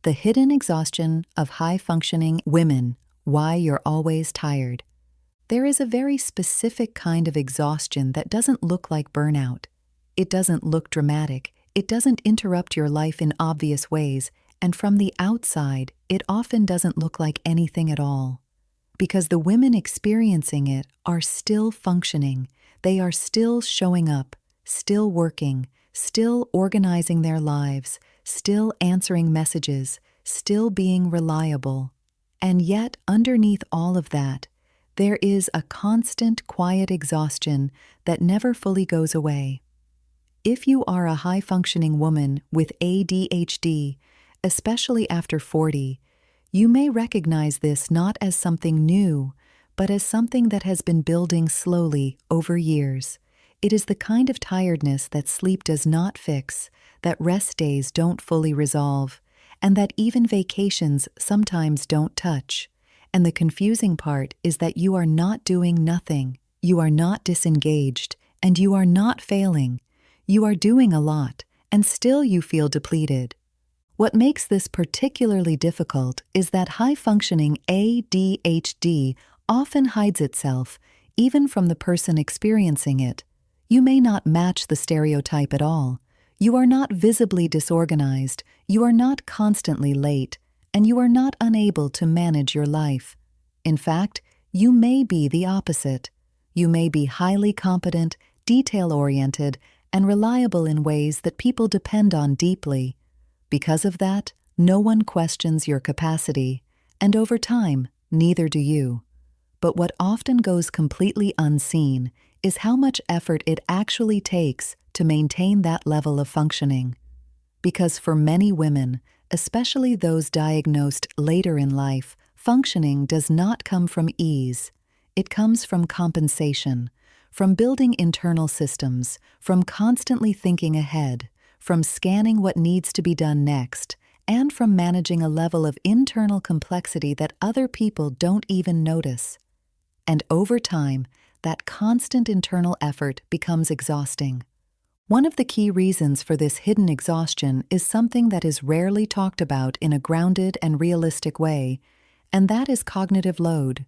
The hidden exhaustion of high-functioning women, why you're always tired. There is a very specific kind of exhaustion that doesn't look like burnout. It doesn't look dramatic. It doesn't interrupt your life in obvious ways, and from the outside, it often doesn't look like anything at all. Because the women experiencing it are still functioning. They are still showing up, still working, still organizing their lives, still answering messages, still being reliable. And yet, underneath all of that, there is a constant, quiet exhaustion that never fully goes away. If you are a high-functioning woman with ADHD, especially after 40, you may recognize this not as something new, but as something that has been building slowly over years. It is the kind of tiredness that sleep does not fix, that rest days don't fully resolve, and that even vacations sometimes don't touch. And the confusing part is that you are not doing nothing, you are not disengaged, and you are not failing. You are doing a lot, and still you feel depleted. What makes this particularly difficult is that high-functioning ADHD often hides itself, even from the person experiencing it. You may not match the stereotype at all. You are not visibly disorganized, you are not constantly late, and you are not unable to manage your life. In fact, you may be the opposite. You may be highly competent, detail-oriented, and reliable in ways that people depend on deeply. Because of that, no one questions your capacity, and over time, neither do you. But what often goes completely unseen is how much effort it actually takes to maintain that level of functioning. Because for many women, especially those diagnosed later in life, functioning does not come from ease. It comes from compensation, from building internal systems, from constantly thinking ahead, from scanning what needs to be done next, and from managing a level of internal complexity that other people don't even notice. And over time, that constant internal effort becomes exhausting. One of the key reasons for this hidden exhaustion is something that is rarely talked about in a grounded and realistic way, and that is cognitive load.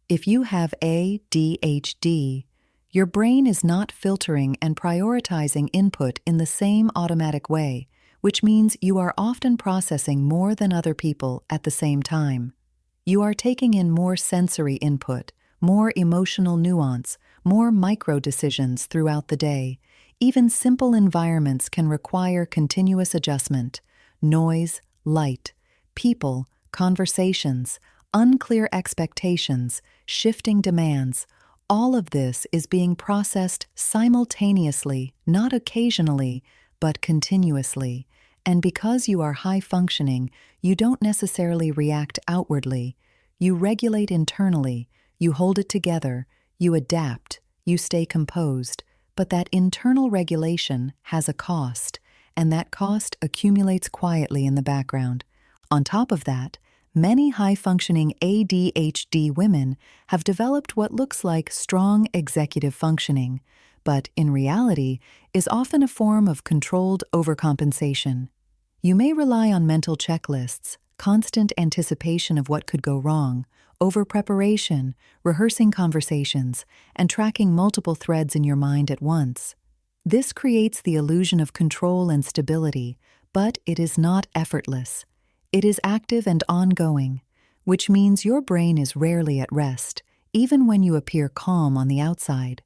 If you have ADHD, your brain is not filtering and prioritizing input in the same automatic way, which means you are often processing more than other people at the same time. You are taking in more sensory input, more emotional nuance, more micro-decisions throughout the day. Even simple environments can require continuous adjustment. Noise, light, people, conversations, unclear expectations, shifting demands. All of this is being processed simultaneously, not occasionally, but continuously. And because you are high-functioning, you don't necessarily react outwardly. You regulate internally, you hold it together, you adapt, you stay composed. But that internal regulation has a cost, and that cost accumulates quietly in the background. On top of that, many high-functioning ADHD women have developed what looks like strong executive functioning, but in reality is often a form of controlled overcompensation. You may rely on mental checklists, constant anticipation of what could go wrong, over-preparation, rehearsing conversations, and tracking multiple threads in your mind at once. This creates the illusion of control and stability, but it is not effortless. It is active and ongoing, which means your brain is rarely at rest, even when you appear calm on the outside.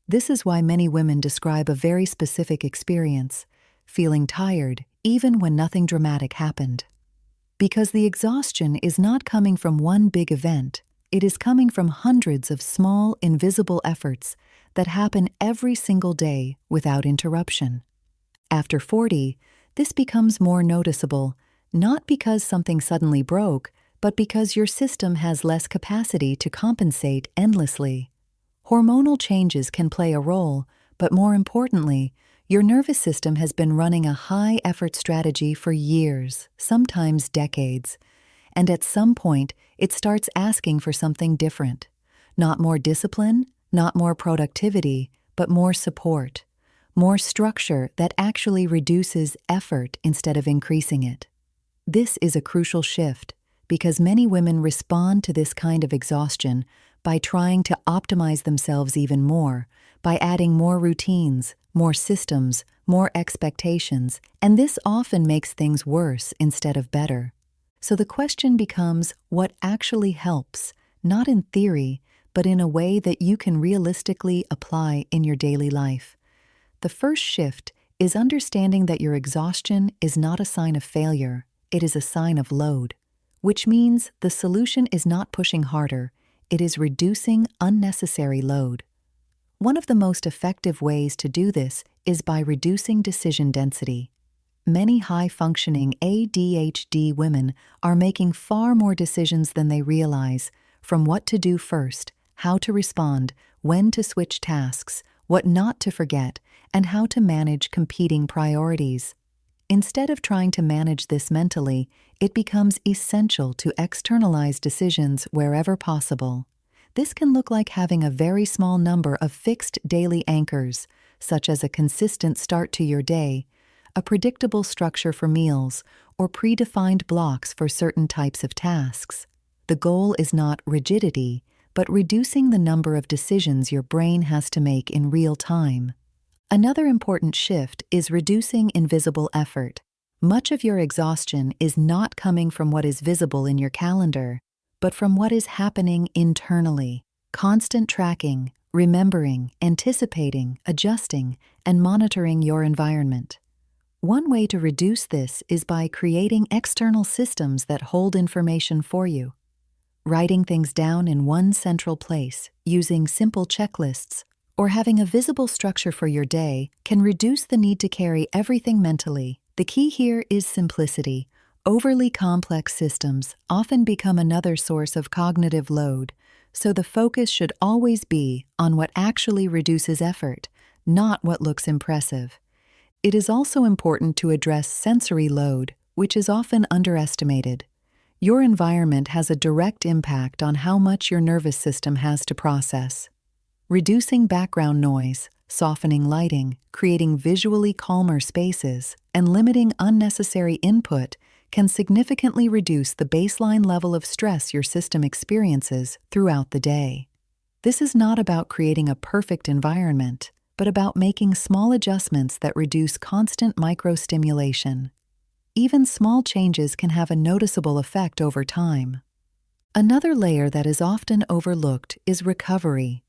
This is why many women describe a very specific experience, feeling tired even when nothing dramatic happened. Because the exhaustion is not coming from one big event, it is coming from hundreds of small, invisible efforts that happen every single day without interruption. After 40, this becomes more noticeable, not because something suddenly broke, but because your system has less capacity to compensate endlessly. Hormonal changes can play a role, but more importantly, your nervous system has been running a high-effort strategy for years, sometimes decades, and at some point, it starts asking for something different. Not more discipline, not more productivity, but more support, more structure that actually reduces effort instead of increasing it. This is a crucial shift because many women respond to this kind of exhaustion by trying to optimize themselves even more, by adding more routines, more systems, more expectations, and this often makes things worse instead of better. So the question becomes what actually helps, not in theory, but in a way that you can realistically apply in your daily life. The first shift is understanding that your exhaustion is not a sign of failure, it is a sign of load, which means the solution is not pushing harder, it is reducing unnecessary load. One of the most effective ways to do this is by reducing decision density. Many high-functioning ADHD women are making far more decisions than they realize, from what to do first, how to respond, when to switch tasks, what not to forget, and how to manage competing priorities. Instead of trying to manage this mentally, it becomes essential to externalize decisions wherever possible. This can look like having a very small number of fixed daily anchors, such as a consistent start to your day, a predictable structure for meals, or predefined blocks for certain types of tasks. The goal is not rigidity, but reducing the number of decisions your brain has to make in real time. Another important shift is reducing invisible effort. Much of your exhaustion is not coming from what is visible in your calendar, but from what is happening internally. Constant tracking, remembering, anticipating, adjusting, and monitoring your environment. One way to reduce this is by creating external systems that hold information for you. Writing things down in one central place, using simple checklists, or having a visible structure for your day can reduce the need to carry everything mentally. The key here is simplicity. Overly complex systems often become another source of cognitive load, so the focus should always be on what actually reduces effort, not what looks impressive. It is also important to address sensory load, which is often underestimated. Your environment has a direct impact on how much your nervous system has to process. Reducing background noise, softening lighting, creating visually calmer spaces, and limiting unnecessary input can significantly reduce the baseline level of stress your system experiences throughout the day. This is not about creating a perfect environment, but about making small adjustments that reduce constant microstimulation. Even small changes can have a noticeable effect over time. Another layer that is often overlooked is recovery.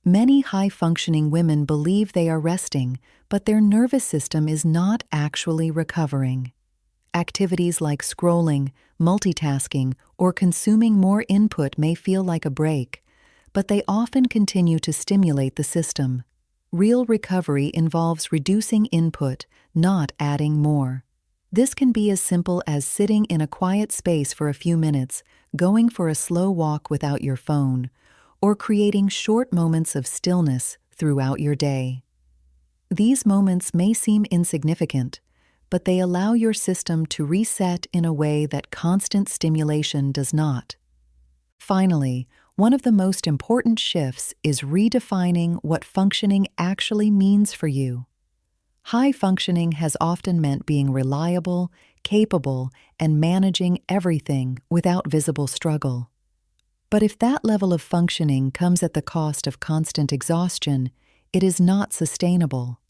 Many high-functioning women believe they are resting, but their nervous system is not actually recovering. Activities like scrolling, multitasking, or consuming more input may feel like a break, but they often continue to stimulate the system. Real recovery involves reducing input, not adding more. This can be as simple as sitting in a quiet space for a few minutes, going for a slow walk without your phone, or creating short moments of stillness throughout your day. These moments may seem insignificant, but they allow your system to reset in a way that constant stimulation does not. Finally, one of the most important shifts is redefining what functioning actually means for you. High functioning has often meant being reliable, capable, and managing everything without visible struggle. But if that level of functioning comes at the cost of constant exhaustion, it is not sustainable.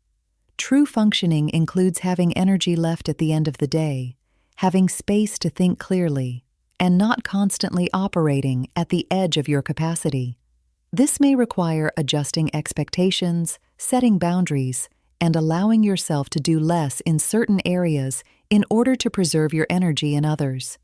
True functioning includes having energy left at the end of the day, having space to think clearly, and not constantly operating at the edge of your capacity. This may require adjusting expectations, setting boundaries, and allowing yourself to do less in certain areas in order to preserve your energy in others.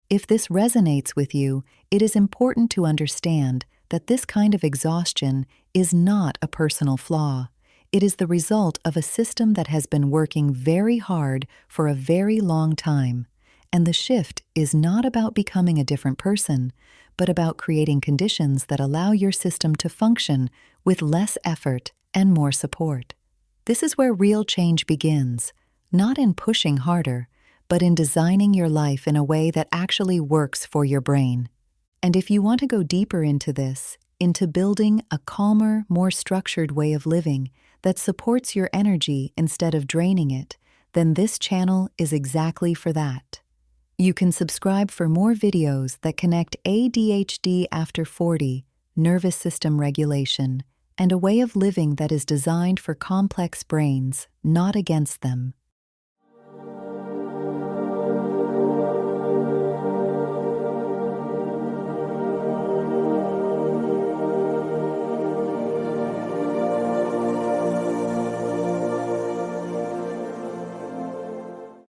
If this resonates with you, it is important to understand that this kind of exhaustion is not a personal flaw. It is the result of a system that has been working very hard for a very long time, and the shift is not about becoming a different person, but about creating conditions that allow your system to function with less effort and more support. This is where real change begins, not in pushing harder, but in designing your life in a way that actually works for your brain. And if you want to go deeper into this, into building a calmer, more structured way of living that supports your energy instead of draining it, then this channel is exactly for that. You can subscribe for more videos that connect ADHD after 40, nervous system regulation, and a way of living that is designed for complex brains, not against them.